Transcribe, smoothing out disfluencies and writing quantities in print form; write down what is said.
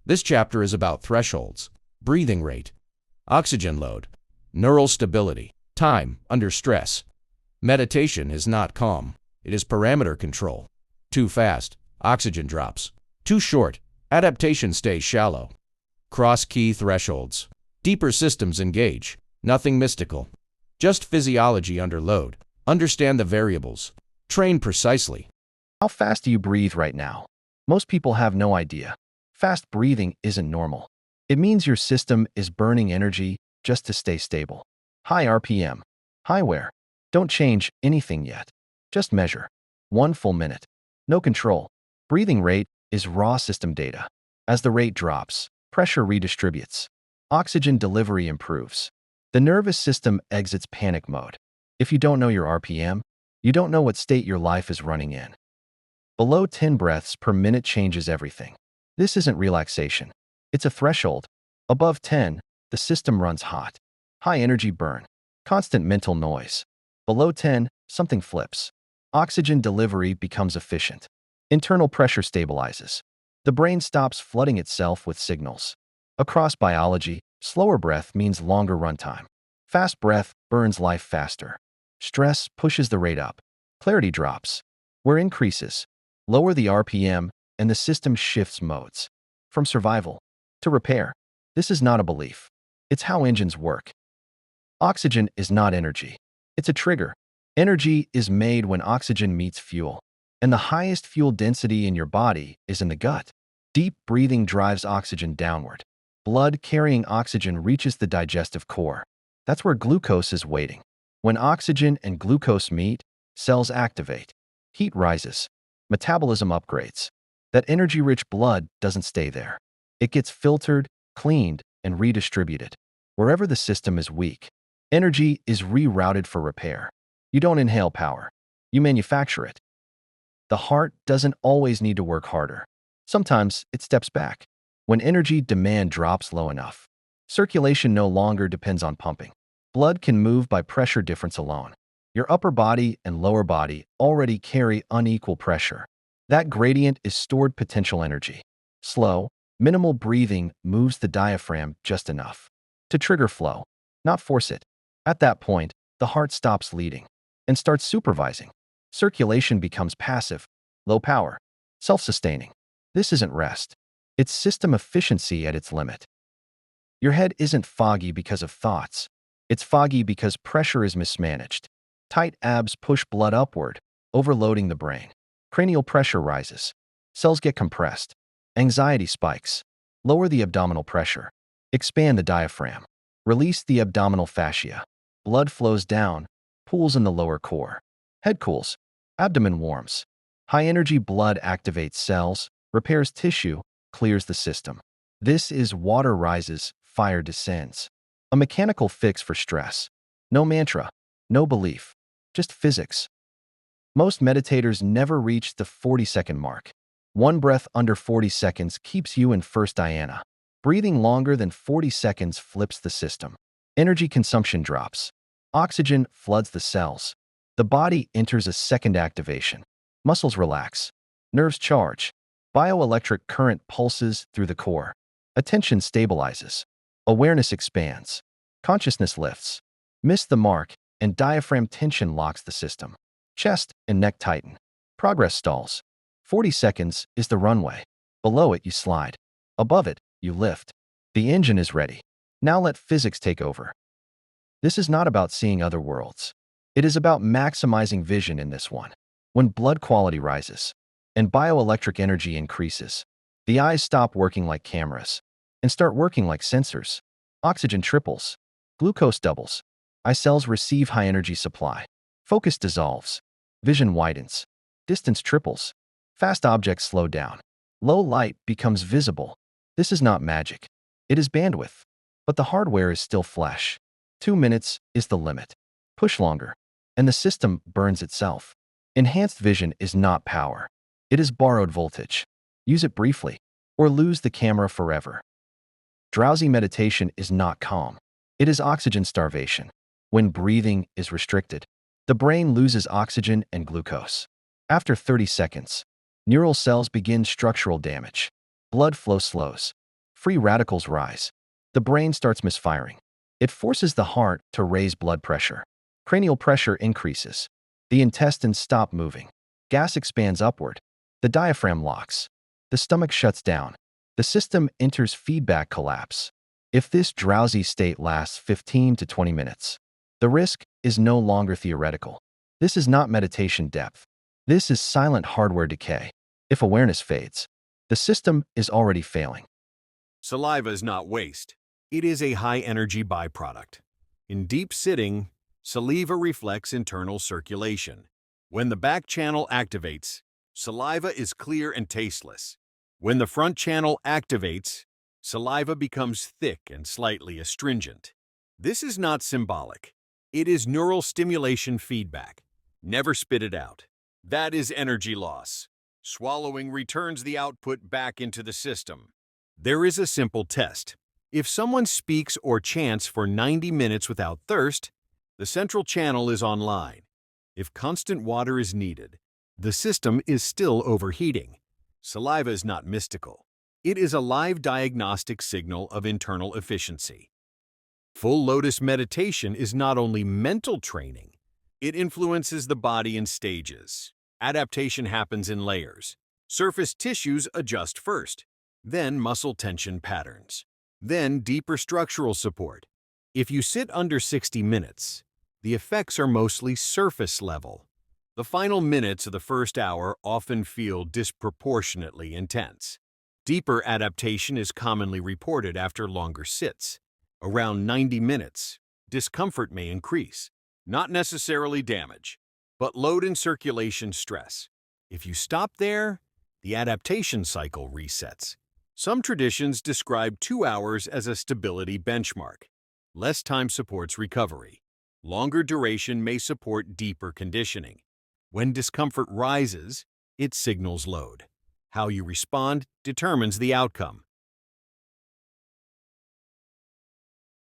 This chapter is about thresholds, breathing rate, oxygen load, neural stability, time under stress. Meditation is not calm. It is parameter control. Too fast, oxygen drops. Too short, adaptation stays shallow. Cross-key thresholds. Deeper systems engage. Nothing mystical. Just physiology under load. Understand the variables. Train precisely. How fast do you breathe right now? Most people have no idea. Fast breathing isn't normal. It means your system is burning energy just to stay stable. High RPM. High where? Don't change anything yet. Just measure. 1 full minute. No control. Breathing rate is raw system data. As the rate drops, pressure redistributes. Oxygen delivery improves. The nervous system exits panic mode. If you don't know your RPM, you don't know what state your life is running in. Below 10 breaths per minute changes everything. This isn't relaxation. It's a threshold. Above 10, the system runs hot. High energy burn. Constant mental noise. Below 10, something flips. Oxygen delivery becomes efficient. Internal pressure stabilizes. The brain stops flooding itself with signals. Across biology, slower breath means longer runtime. Fast breath burns life faster. Stress pushes the rate up. Clarity drops. Where increases. Lower the RPM, and the system shifts modes. From survival to repair. This is not a belief. It's how engines work. Oxygen is not energy. It's a trigger. Energy is made when oxygen meets fuel. And the highest fuel density in your body is in the gut. Deep breathing drives oxygen downward. Blood carrying oxygen reaches the digestive core. That's where glucose is waiting. When oxygen and glucose meet, cells activate. Heat rises. Metabolism upgrades. That energy-rich blood doesn't stay there. It gets filtered, cleaned, and redistributed. Wherever the system is weak, energy is rerouted for repair. You don't inhale power. You manufacture it. The heart doesn't always need to work harder. Sometimes it steps back. When energy demand drops low enough, circulation no longer depends on pumping. Blood can move by pressure difference alone. Your upper body and lower body already carry unequal pressure. That gradient is stored potential energy. Slow, minimal breathing moves the diaphragm just enough to trigger flow, not force it. At that point, the heart stops leading and starts supervising. Circulation becomes passive, low power, self-sustaining. This isn't rest. It's system efficiency at its limit. Your head isn't foggy because of thoughts. It's foggy because pressure is mismanaged. Tight abs push blood upward, overloading the brain. Cranial pressure rises. Cells get compressed. Anxiety spikes. Lower the abdominal pressure. Expand the diaphragm. Release the abdominal fascia. Blood flows down, pools in the lower core. Head cools. Abdomen warms. High-energy blood activates cells, repairs tissue, clears the system. This is water rises, fire descends. A mechanical fix for stress. No mantra, no belief, just physics. Most meditators never reach the 40-second mark. One breath under 40 seconds keeps you in first dhyana. Breathing longer than 40 seconds flips the system. Energy consumption drops. Oxygen floods the cells. The body enters a second activation. Muscles relax. Nerves charge. Bioelectric current pulses through the core. Attention stabilizes. Awareness expands. Consciousness lifts. Miss the mark, and diaphragm tension locks the system. Chest and neck tighten. Progress stalls. 40 seconds is the runway. Below it, you slide. Above it, you lift. The engine is ready. Now let physics take over. This is not about seeing other worlds. It is about maximizing vision in this one. When blood quality rises and bioelectric energy increases, the eyes stop working like cameras and start working like sensors. Oxygen triples. Glucose doubles. Eye cells receive high energy supply. Focus dissolves. Vision widens. Distance triples. Fast objects slow down. Low light becomes visible. This is not magic. It is bandwidth. But the hardware is still flesh. 2 minutes is the limit. Push longer, and the system burns itself. Enhanced vision is not power. It is borrowed voltage. Use it briefly, or lose the camera forever. Drowsy meditation is not calm. It is oxygen starvation. When breathing is restricted, the brain loses oxygen and glucose. After 30 seconds, neural cells begin structural damage. Blood flow slows. free radicals rise. The brain starts misfiring. It forces the heart to raise blood pressure. Cranial pressure increases. The intestines stop moving. Gas expands upward. The diaphragm locks. The stomach shuts down. The system enters feedback collapse. If this drowsy state lasts 15 to 20 minutes, the risk is no longer theoretical. This is not meditation depth. This is silent hardware decay. If awareness fades, the system is already failing. Saliva is not waste. It is a high-energy byproduct. In deep sitting, saliva reflects internal circulation. When the back channel activates, saliva is clear and tasteless. When the front channel activates, saliva becomes thick and slightly astringent. This is not symbolic. It is neural stimulation feedback. Never spit it out. That is energy loss. Swallowing returns the output back into the system. There is a simple test. If someone speaks or chants for 90 minutes without thirst, the central channel is online. If constant water is needed, the system is still overheating. Saliva is not mystical. It is a live diagnostic signal of internal efficiency. Full lotus meditation is not only mental training, it influences the body in stages. Adaptation happens in layers. Surface tissues adjust first, then muscle tension patterns, then deeper structural support. If you sit under 60 minutes, the effects are mostly surface level. The final minutes of the first hour often feel disproportionately intense. Deeper adaptation is commonly reported after longer sits. Around 90 minutes, discomfort may increase, not necessarily damage, but load and circulation stress. If you stop there, the adaptation cycle resets. Some traditions describe 2 hours as a stability benchmark. Less time supports recovery. Longer duration may support deeper conditioning. When discomfort rises, it signals load. How you respond determines the outcome.